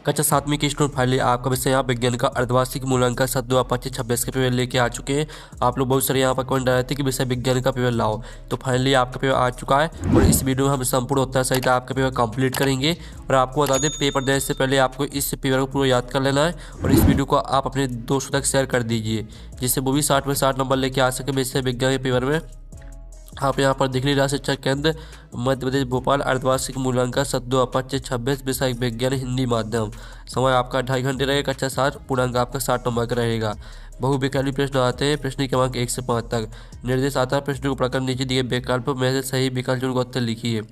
कक्षा 7वीं की student finally आपका विषय यहाँ विज्ञान का अर्धवार्षिक मूल्यांकन सत्र 2025-26 के पेपर लेके आ चुके हैं। आप लोग बहुत सारे यहाँ पर कमेंट डाले थे कि विषय विज्ञान का पेपर लाओ, तो फाइनली आपका पेपर आ चुका है और इस वीडियो में हम संपूर्ण उत्तर सहित आपका पेपर कंप्लीट करेंगे। और आपको बता दें, पेपर देने से पहले आपको इस पेपर को पूरा याद कर लेना है और इस वीडियो को आप अपने दोस्तों तक शेयर कर दीजिए, जिससे वो भी 60 में 60 नंबर लेके आ सके विषय विज्ञान के पेपर में। आप यहाँ पर देख लीजिए, शिक्षा केंद्र मध्य प्रदेश भोपाल अर्धवार्षिक मूल्यांकन सत्र 2025-26 विषय विज्ञान हिंदी माध्यम। समय आपका 2.5 घंटे रहेगा। कक्षा 7 पूर्णांक आपका 60 नंबर का रहेगा। बहुविकल्पी प्रश्न आते हैं, प्रश्न की क्रमांक 1 से 5 तक। निर्देश आता है, प्रश्न को पढ़कर नीचे दिए विकल्प में से सही विकल्प चुनकर उत्तर लिखिए।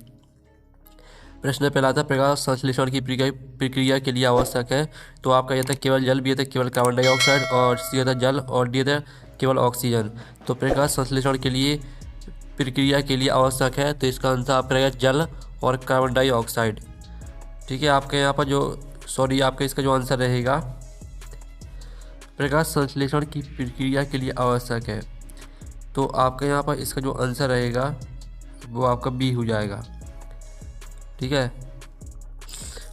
प्रश्न पहला था, प्रकाश संश्लेषण की प्रक्रिया के लिए आवश्यक है। तो आपका यह था केवल जल, बी था केवल कार्बन डाइऑक्साइड, और सी था जल, और डी था केवल ऑक्सीजन। तो प्रकाश संश्लेषण के लिए प्रक्रिया के लिए आवश्यक है, तो इसका आंसर आपका रहेगा जल और कार्बन डाइऑक्साइड। ठीक है, आपके यहाँ पर आपका इसका जो आंसर रहेगा, प्रकाश संश्लेषण की प्रक्रिया के लिए आवश्यक है, तो आपके यहाँ पर इसका जो आंसर रहेगा वो आपका बी हो जाएगा। ठीक है,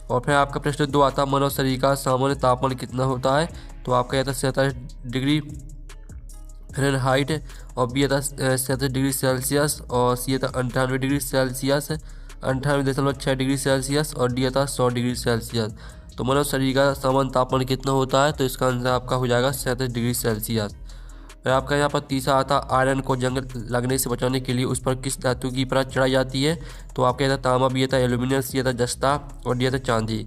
और फिर आपका प्रश्न 2 आता, मानव शरीर का सामान्य तापमान कितना होता है। तो आपका यह था 47 डिग्री फ़ारेनहाइट, और बी था 37 डिग्री सेल्सियस, और सी था 98 डिग्री सेल्सियस, 98.6 डिग्री सेल्सियस, और डी था 100 डिग्री सेल्सियस। तो मानव शरीर का सामान्य तापमान कितना होता है, तो इसका आंसर आपका हो जाएगा 37 डिग्री सेल्सियस। फिर आपका यहाँ पर तीसरा आता, आयरन को जंग लगने से बचाने के लिए उस पर किस धातु की परत चढ़ाई जाती है। तो आपका यह था तांबा, बी था एल्यूमिनियम, सी था जस्ता, और डी था चांदी।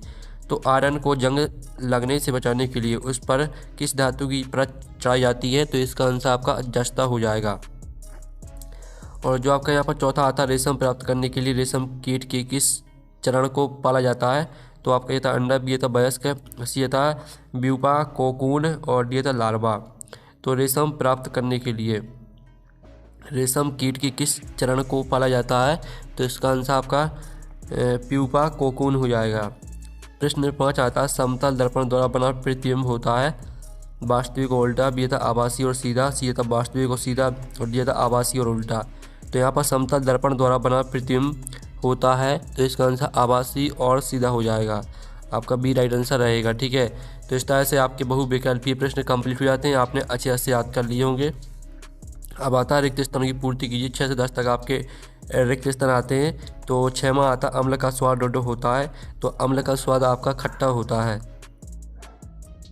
तो आयरन को जंग लगने से बचाने के लिए उस पर किस धातु की परत चढ़ाई जाती है, तो इसका आंसर आपका जस्ता हो जाएगा। और जो आपका यहाँ पर चौथा आता, रेशम प्राप्त करने के लिए रेशम कीट के किस चरण को पाला जाता है। तो आपका ये था अंडा, बी था वयस्क, सी था ब्यूपा, कोकून, और डी था लार्वा। तो रेशम प्राप्त करने के लिए रेशम कीट के किस चरण को पाला जाता है, तो इसका आंसर आपका प्यूपा कोकून हो जाएगा। प्रश्न 5 आता है, समतल दर्पण द्वारा बना प्रतिबिंब होता है वास्तविक और उल्टा, बी था आभासी और सीधा, सी था वास्तविक और सीधा, और डी था आभासी और उल्टा। तो यहाँ पर समतल दर्पण द्वारा बना प्रतिबिंब होता है, तो इसका आंसर आभासी और सीधा हो जाएगा। आपका बी राइट आंसर रहेगा। ठीक है, तो इस तरह से आपके बहुविकल्पीय प्रश्न कंप्लीट हो जाते हैं। आपने अच्छे से याद कर लिए होंगे। अब आता है रिक्त स्थानों की पूर्ति कीजिए। 6 से 10 तक आपके रिक्त स्थान आते हैं। तो 6वां आता, अम्ल का स्वाद डोडो होता है। तो अम्ल का स्वाद आपका खट्टा होता है।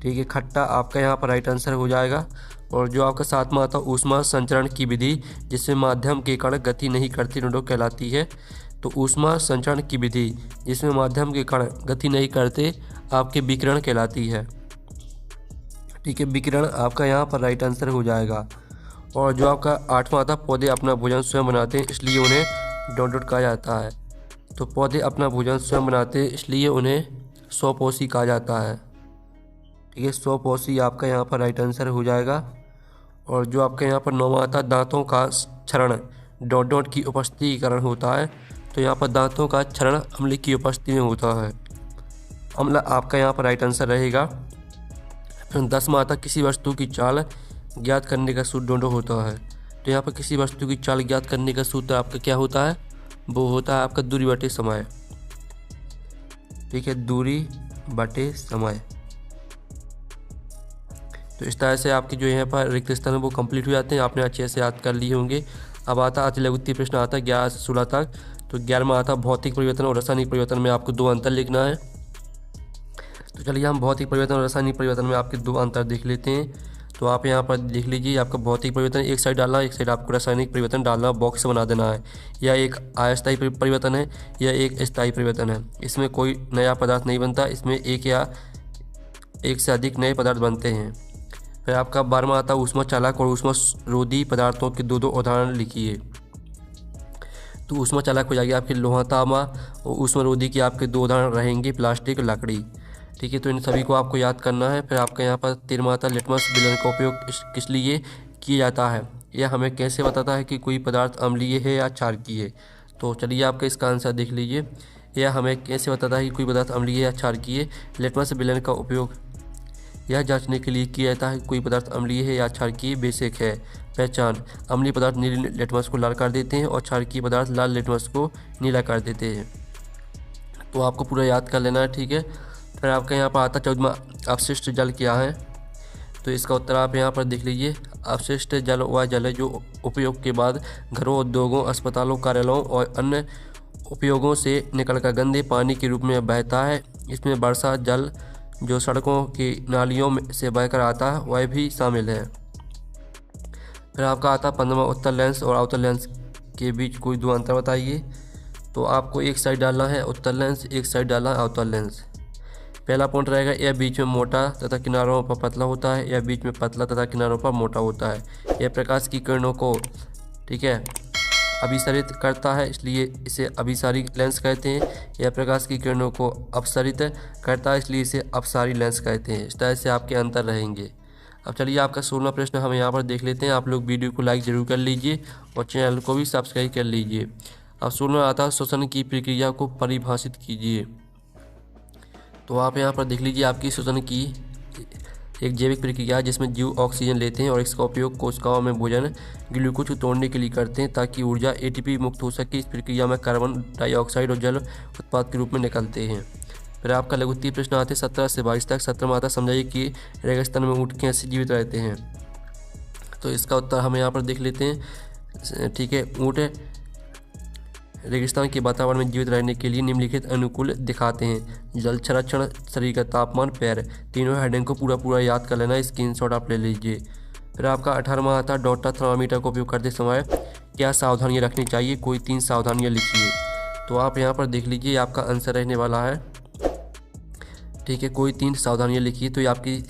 ठीक है, खट्टा आपका यहाँ पर राइट आंसर हो जाएगा। और जो आपका 7वां आता, ऊष्मा संचरण की विधि जिसमें माध्यम के कण गति नहीं करते डोडो कहलाती है। तो ऊष्मा संचरण की विधि जिसमें माध्यम के कण गति नहीं करते आपके विकिरण कहलाती है। ठीक है, विकिरण आपका यहाँ पर राइट आंसर हो जाएगा। और जो आपका 8वां आता, पौधे अपना भोजन स्वयं बनाते हैं इसलिए उन्हें डोडो कहा जाता है। तो पौधे अपना भोजन स्वयं बनाते हैं इसलिए उन्हें स्वपोषी कहा जाता है। ठीक है, स्वपोषी आपका यहाँ पर राइट आंसर हो जाएगा। और जो आपका यहाँ पर 9वां आता, दांतों का क्षरण डोडो की उपस्थिति के कारण होता है। तो यहाँ पर दांतों का क्षरण अम्ल की उपस्थिति में होता है। अम्ल आपका यहाँ पर राइट आंसर रहेगा। 10वां आता, किसी वस्तु की चाल ज्ञात करने का सूत्र डोडो होता है। तो यहाँ पर किसी वस्तु की चाल ज्ञात करने का सूत्र आपका क्या होता है, वो होता है आपका दूरी बटे समय। ठीक है, दूरी बटे समय। तो इस तरह से आपके जो यहाँ पर रिक्त स्थान है वो कंप्लीट हो जाते हैं। आपने अच्छे से याद कर लिए होंगे। अब आता अति लघुत्तरीय प्रश्न आता है 11 से 16 तक। तो 11वां आता, भौतिक परिवर्तन और रासायनिक परिवर्तन में आपको 2 अंतर लिखना है। तो चलिए हम भौतिक परिवर्तन और रासायनिक परिवर्तन में आपके 2 अंतर देख लेते हैं। तो आप यहाँ पर देख लीजिए, आपका भौतिक परिवर्तन एक साइड डालना, एक साइड आपको रासायनिक परिवर्तन डालना, बॉक्स बना देना है। यह एक अस्थायी परिवर्तन है, यह एक स्थायी परिवर्तन है। इसमें कोई नया पदार्थ नहीं बनता, इसमें एक या एक से अधिक नए पदार्थ बनते हैं। फिर आपका 12वां आता, ऊष्मा चालक और ऊष्मा रोधी पदार्थों के 2 उदाहरण लिखिए। तो ऊष्मा चालक हो जाएगी आपकी लोहा तांबा, और ऊष्मा रोधी की आपके 2 उदाहरण रहेंगे प्लास्टिक लकड़ी। ठीक है, तो इन सभी को आपको याद करना है। फिर आपका यहाँ पर 13वां आता, लिटमस विलयन का उपयोग किस लिए किया जाता है। यह हमें कैसे बताता है कि कोई पदार्थ अम्लीय है या क्षारकीय है। तो चलिए आपका इसका आंसर देख लीजिए। यह हमें कैसे बताता है कि कोई पदार्थ अम्लीय है या क्षारकीय। लिटमस विलयन का उपयोग यह जांचने के लिए किया जाता है कि कोई पदार्थ अम्लीय है या क्षारकीय। बेसिक है पहचान, अम्लीय पदार्थ नीले लिटमस को लाल कर देते हैं और क्षारकीय पदार्थ लाल लिटमस को नीला कर देते हैं। तो आपको पूरा याद कर लेना है। ठीक है, फिर आपका यहाँ पर आता 14वां अपशिष्ट जल क्या है। तो इसका उत्तर आप यहाँ पर देख लीजिए। अपशिष्ट जल वह जल है जो उपयोग के बाद घरों, उद्योगों, अस्पतालों, कार्यालयों और अन्य उपयोगों से निकलकर गंदे पानी के रूप में बहता है। इसमें वर्षा जल जो सड़कों की नालियों में से बहकर आता है वह भी शामिल है। फिर आपका आता 15वां उत्तर लेंस और आउटर लेंस के बीच कोई दो अंतर बताइए। तो आपको एक साइड डालना है उत्तर लेंस, एक साइड डालना है आउटर लेंस। पहला पॉइंट रहेगा, यह बीच में मोटा तथा किनारों पर पतला होता है, यह बीच में पतला तथा किनारों पर मोटा होता है। यह प्रकाश की किरणों को, ठीक है, अभिसरित करता है, इसलिए इसे अभिसारी लेंस कहते हैं। यह प्रकाश की किरणों को अपसरित करता है, इसलिए इसे अपसारी लेंस कहते हैं। इस तरह से आपके अंतर रहेंगे। अब चलिए आपका 16वां प्रश्न हम यहाँ पर देख लेते हैं। आप लोग वीडियो को लाइक ज़रूर कर लीजिए और चैनल को भी सब्सक्राइब कर लीजिए। अब 16वां आता है, श्वसन की प्रक्रिया को परिभाषित कीजिए। तो आप यहाँ पर देख लीजिए, आपकी श्वसन की एक जैविक प्रक्रिया है जिसमें जीव ऑक्सीजन लेते हैं और इसका उपयोग कोशिकाओं में भोजन ग्लूकोज को तोड़ने के लिए करते हैं ताकि ऊर्जा एटीपी मुक्त हो सके। इस प्रक्रिया में कार्बन डाइऑक्साइड और जल उत्पाद के रूप में निकलते हैं। फिर आपका लघुत्तरीय प्रश्न आते हैं 17 से 22 तक। 17 में आता समझाइए कि रेगिस्तान में ऊँट कैसे जीवित रहते हैं। तो इसका उत्तर हम यहाँ पर देख लेते हैं, ठीक है। ऊँट रेगिस्तान के वातावरण में जीवित रहने के लिए निम्नलिखित अनुकूल दिखाते हैं। जल संरक्षण, शरीर का तापमान, पैर, तीनों हेडिंग को पूरा याद कर लेना। स्क्रीनशॉट आप ले लीजिए। फिर आपका 18वां आता है, डॉप्लर थर्मामीटर का उपयोग करते समय क्या सावधानियां रखनी चाहिए। कोई 3 सावधानियां लिखिए। तो आप यहाँ पर देख लीजिए, आपका आंसर रहने वाला है, ठीक है। कोई 3 सावधानियां लिखिए। तो ये आपकी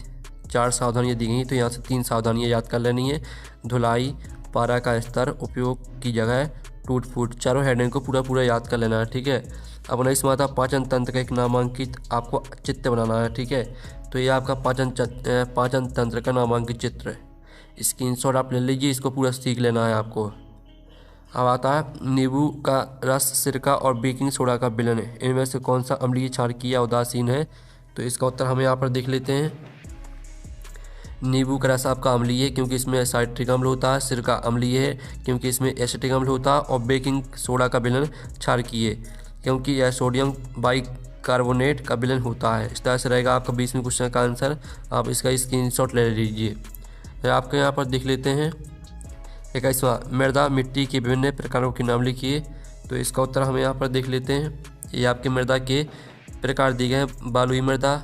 4 सावधानियां दी गई, तो यहाँ से 3 सावधानियां याद कर लेनी है। धुलाई, पारा का स्तर, उपयोग की जगह, टूट फूट, चारों हेडिंग को पूरा याद कर लेना है, ठीक है। अब 19वां आता पाचन तंत्र का एक नामांकित आपको चित्र बनाना है, ठीक है। तो ये आपका पाचन तंत्र का नामांकित चित्र है। स्क्रीनशॉट आप ले लीजिए, इसको पूरा सीख लेना है आपको। अब आता है नींबू का रस, सिरका और बेकिंग सोडा का विलयन, इनमें से कौन सा अम्लीय, क्षारकीय या उदासीन है। तो इसका उत्तर हम यहाँ पर देख लेते हैं। नींबू का रस आपका अम्लीय है क्योंकि इसमें साइट्रिक अम्ल होता है। सिरका अम्लीय है क्योंकि इसमें एसिटिक अम्ल होता है। और बेकिंग सोडा का विलयन क्षारकीय क्योंकि यह सोडियम बाइकार्बोनेट का विलयन होता है। इस तरह से रहेगा आपका 20वें क्वेश्चन का आंसर। आप इसका स्क्रीनशॉट ले लीजिए। फिर आपके यहाँ पर देख लेते हैं 21वां, मृदा मिट्टी के विभिन्न प्रकारों के नाम लिखिए। तो इसका उत्तर हम यहाँ पर देख लेते हैं। ये आपके मृदा के प्रकार दिए गए हैं, बालुई मृदा,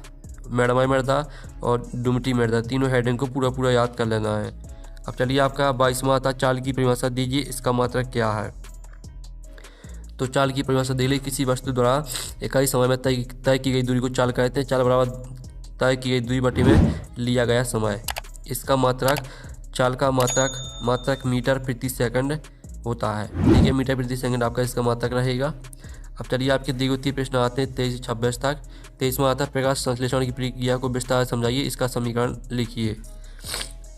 मैडमाई मृदा और डुमटी मृदा। तीनों हेडिंग को पूरा याद कर लेना है। अब चलिए आपका 22वां आता, चाल की परिभाषा दीजिए, इसका मात्रक क्या है। तो चाल की परिभाषा दे ली, किसी वस्तु द्वारा इकाई समय में तय की गई दूरी को चाल कहते हैं। चाल बराबर तय की गई दूरी बटे में लिया गया समय। इसका मात्रक, चाल का मात्रक मीटर प्रति सेकंड होता है, ठीक है। मीटर प्रति सेकंड आपका इसका मात्रक रहेगा। अब चलिए आपके द्वितीय प्रश्न आते हैं 23 से 26 तक। 23वां आता है, प्रकाश संश्लेषण की प्रक्रिया को विस्तार समझाइए, इसका समीकरण लिखिए।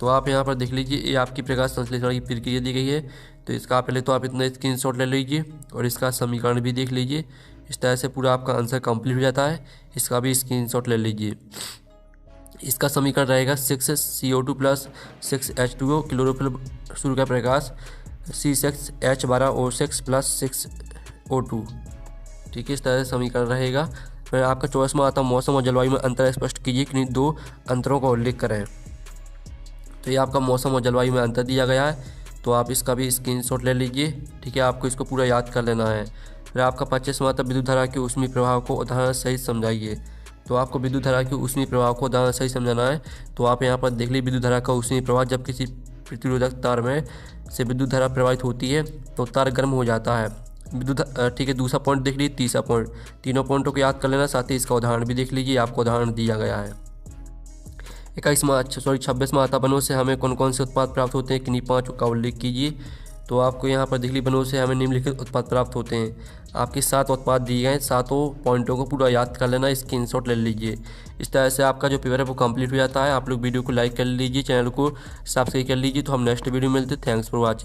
तो आप यहाँ पर देख लीजिए, ये आपकी प्रकाश संश्लेषण की प्रक्रिया दी गई है। तो इसका पहले तो आप इतना स्क्रीनशॉट ले लीजिए और इसका समीकरण भी देख लीजिए। इस तरह से पूरा आपका आंसर कंप्लीट हो जाता है। इसका भी स्क्रीनशॉट ले लीजिए। इसका समीकरण रहेगा 6CO2 + 6H2O, क्लोरोफिल सूर्य का प्रकाश, C6H12O6 + 6O2, ठीक है। इस तरह से समीकरण रहेगा। फिर आपका 24वां आता, मौसम और जलवायु में अंतर स्पष्ट कीजिए, किन्हीं 2 अंतरों का उल्लेख करें। तो ये आपका मौसम और जलवायु में अंतर दिया गया है। तो आप इसका भी स्क्रीनशॉट ले लीजिए, ठीक है। आपको इसको पूरा याद कर लेना है। फिर आपका 25वां आता, विद्युत धारा के ऊष्मीय प्रभाव को उदाहरण सहित समझाइए। तो आपको विद्युत धारा के ऊष्मीय प्रभाव को उदाहरण सहित समझाना है। तो आप यहाँ पर देख लीजिए, विद्युत धारा का ऊष्मीय प्रभाव, जब किसी प्रतिरोधक तार में से विद्युत धारा प्रवाहित होती है तो तार गर्म हो जाता है। विद्युत, ठीक है। दूसरा पॉइंट देख लीजिए, तीसरा पॉइंट, तीनों पॉइंटों को याद कर लेना, साथ ही इसका उदाहरण भी देख लीजिए, आपको उदाहरण दिया गया है। 26वां आता, वनों से हमें कौन कौन से उत्पाद प्राप्त होते हैं, किन्हीं 5 का उल्लेख कीजिए। तो आपको यहाँ पर देख लीजिए, वनों से हमें निम्नलिखित उत्पाद प्राप्त होते हैं। आपके 7 उत्पाद दिए गए हैं, 7 पॉइंटों को पूरा याद कर लेना, स्क्रीनशॉट ले लीजिए। इस तरह से आपका जो पेपर है वो कंप्लीट हो जाता है। आप लोग वीडियो को लाइक कर लीजिए, चैनल को सब्सक्राइब कर लीजिए। तो हम नेक्स्ट वीडियो में मिलते हैं। Thanks for watching.